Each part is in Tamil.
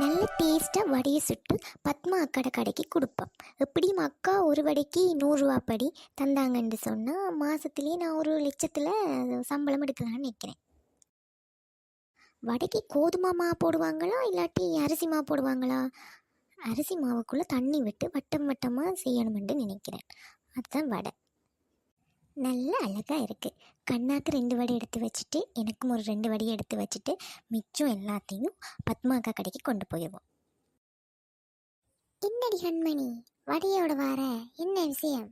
நல்ல டேஸ்ட்டாக வடையை சுட்டு பத்மா அக்காட கடைக்கு கொடுப்போம். எப்படியும் அக்கா ஒரு வடைக்கு 100 ரூபா படி தந்தாங்கன்னு சொன்னால் மாதத்துலேயே நான் 1,00,000 சம்பளம் எடுக்கலான்னு நினைக்கிறேன். வடைக்கு கோதுமை மாவு போடுவாங்களா இல்லாட்டி அரிசி மாவு போடுவாங்களா? அரிசி மாவுக்குள்ளே தண்ணி விட்டு வட்டம் வட்டமாக செய்யணுமென்று நினைக்கிறேன். அதுதான் வடை. நல்ல அழகாக இருக்குது. கண்ணாக்கு 2 வடை எடுத்து வச்சுட்டு எனக்கும் ஒரு 2 வடையை எடுத்து வச்சுட்டு மிச்சம் எல்லாத்தையும் பத்மா அக்கா கடைக்கு கொண்டு போயிடுவோம். என்னடி கண்மணி வடையோட வார என்ன விஷயம்?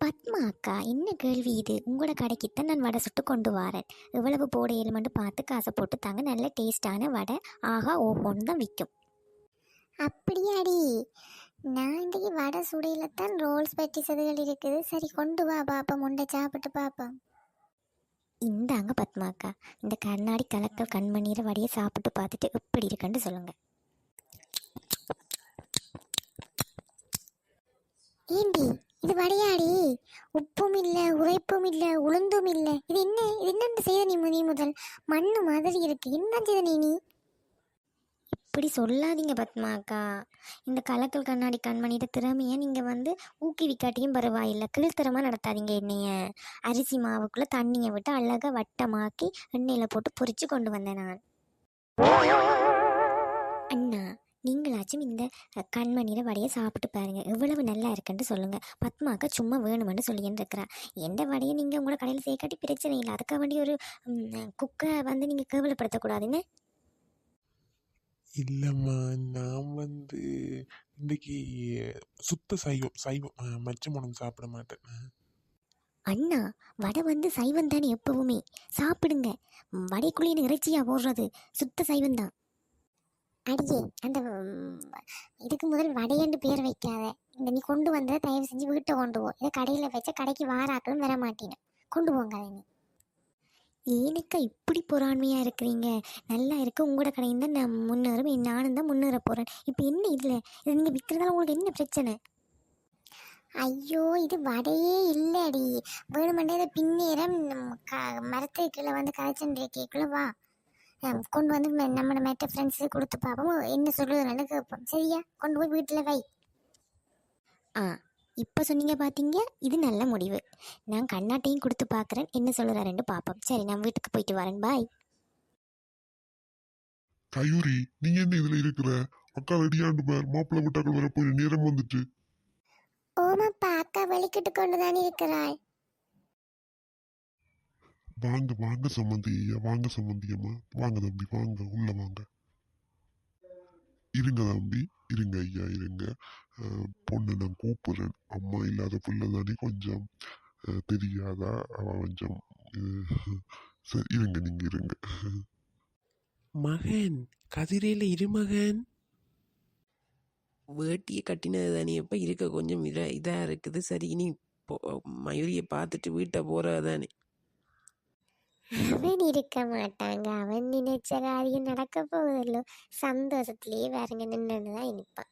பத்மா அக்கா, என்ன கேள்வி இது? உங்களோட கடைக்குத்தான் நான் வடை சுட்டு கொண்டு வரேன். எவ்வளவு போட ஏழுமண்டு பார்த்து காசை போட்டு தாங்க. நல்ல டேஸ்டான வடை, ஆகா ஓஹோன்னு தான் விற்கும். அப்படியாடி? நான் இன்றைக்கு வடை சுடையில தான் ரோல்ஸ் பெட்டிசதுகள் இருக்குது. சரி கொண்டு வா பாப்பா, முண்டை சாப்பிட்டு பாப்போம். இந்தாங்க பத்மா அக்கா, இந்த கண்ணாடி கலக்கல் கண்மணியிற வடையை சாப்பிட்டு பார்த்துட்டு எப்படி இருக்குன்னு சொல்லுங்க. ஏண்டி இது வடையாடி? உப்பும் இல்லை, உரைப்பும் இல்லை, உளுந்தும் இல்லை. இது என்ன? இது என்னென்று செய்த நீ முதல்? மண்ணு மாதிரி இருக்கு. என்ன செய்த நீ? இப்படி சொல்லாதீங்க பத்மா அக்கா. இந்த கலக்கல் கண்ணாடி கண்மணியோட திறமையை நீங்கள் ஊக்குவிக்காட்டியும் பரவாயில்லை. கீழ்த்தரமாக நடத்தாதீங்க என்னைய. அரிசி மாவுக்குள்ளே தண்ணியை விட்டு அழகாக வட்டமாக்கி எண்ணெயில் போட்டு பொரித்து கொண்டு வந்தேன் நான். அண்ணா, நீங்களாச்சும் இந்த கண்மணியில வடையை சாப்பிட்டு பாருங்க, எவ்வளவு நல்லா இருக்குன்னு சொல்லுங்க. பத்மாக்கா சும்மா வேணுமென்னு சொல்லின்னு இருக்கிறா. எந்த வடையை நீங்கள் உங்களோட கடையில் சேர்க்காட்டி பிரச்சனை இல்லை. அதுக்காக வேண்டிய ஒரு குக்கை நீங்கள் கேவலப்படுத்தக்கூடாதுன்னு. இல்லைம்மா, நான் இன்னைக்கு சுத்த சைவம் சைவம் மச்சம் உணவு சாப்பிட மாட்டேன். அண்ணா, வடை சைவம் தானே எப்பவுமே. சாப்பிடுங்க. வடைக்குள்ளே இறைச்சியா போடுறது சுத்த சைவம் தான். அடியே, அந்த இதுக்கு முதல் வடையண்டு பேர் வைக்காத. இந்த நீ கொண்டு வந்ததை தயவு செஞ்சு வீட்டை கொண்டு போ. இதை கடையில் வச்சா கடைக்கு வாராக்களும் வர மாட்டேன்னு கொண்டு போங்க. அதை நீ ஏனுக்கா இப்படி பொறாண்மையாக இருக்கிறீங்க? நல்லா இருக்கு, உங்களோட கடையும் தான் நான் முன்னேறும், நானும் தான் முன்னேற போகிறேன். இப்போ என்ன இதில் இது நீங்கள் விற்கிறதால உங்களுக்கு என்ன பிரச்சனை? ஐயோ, இது வடையே இல்லடி. வேணுமெண்டே இதை பின்னேரம் மரத்து கீழே கதைச்சண்டே கேட்கல. வா, கொண்டு நம்மளோட மேட்ட ஃப்ரெண்ட்ஸு கொடுத்து பார்ப்போம், என்ன சொல்லுதுன்னு கேட்போம். சரியா? கொண்டு போய் வீட்டில் வை. இப்போ சொன்னீங்க பார்த்தீங்க, இது நல்ல முடிவு. நான் கண்ணாட்டையும் கொடுத்து பார்க்குறேன், என்ன சொல்லுறாருன்னு பார்ப்போம். சரி, நான் வீட்டுக்கு போயிட்டு வரேன். பாய். கயூரி, நீங்க என்ன இதுல இருக்கிற? அக்கா ரெடியாண்டு பார், மாப்பிள்ளை விட்டாக்கள் வர போய் நேரம் வந்துட்டு. ஓமாப்பா, அக்கா வெளிக்கிட்டு கொண்டுதான் இருக்கிறாள். வாங்க வாங்க சம்மந்தியா, வாங்க சம்மந்தியம்மா, வாங்க தம்பி, வாங்க உள்ள வாங்க. இருங்க தம்பி, இருங்க ஐயா, இருங்க. பொண்ணை நான் கூப்பிடுறேன். அம்மா இல்லாத பிள்ளை தானே, கொஞ்சம் தெரியாதா, அவ கொஞ்சம் சரி இருங்க, நீங்க இருங்க. மகன் கதிரையில் இருமகன் வேட்டியை கட்டினது தானே எப்போ இருக்க கொஞ்சம் இதாக இருக்குது. சரி, இனி மயூரியை பார்த்துட்டு வீட்டை போகிறதானே. அவன் இருக்க மாட்டாங்க. அவன் நினைச்ச காரியம் நடக்க போவதில்லோ. சந்தோஷத்திலேயே வேறங்க நின்றுதான் இருப்பான்.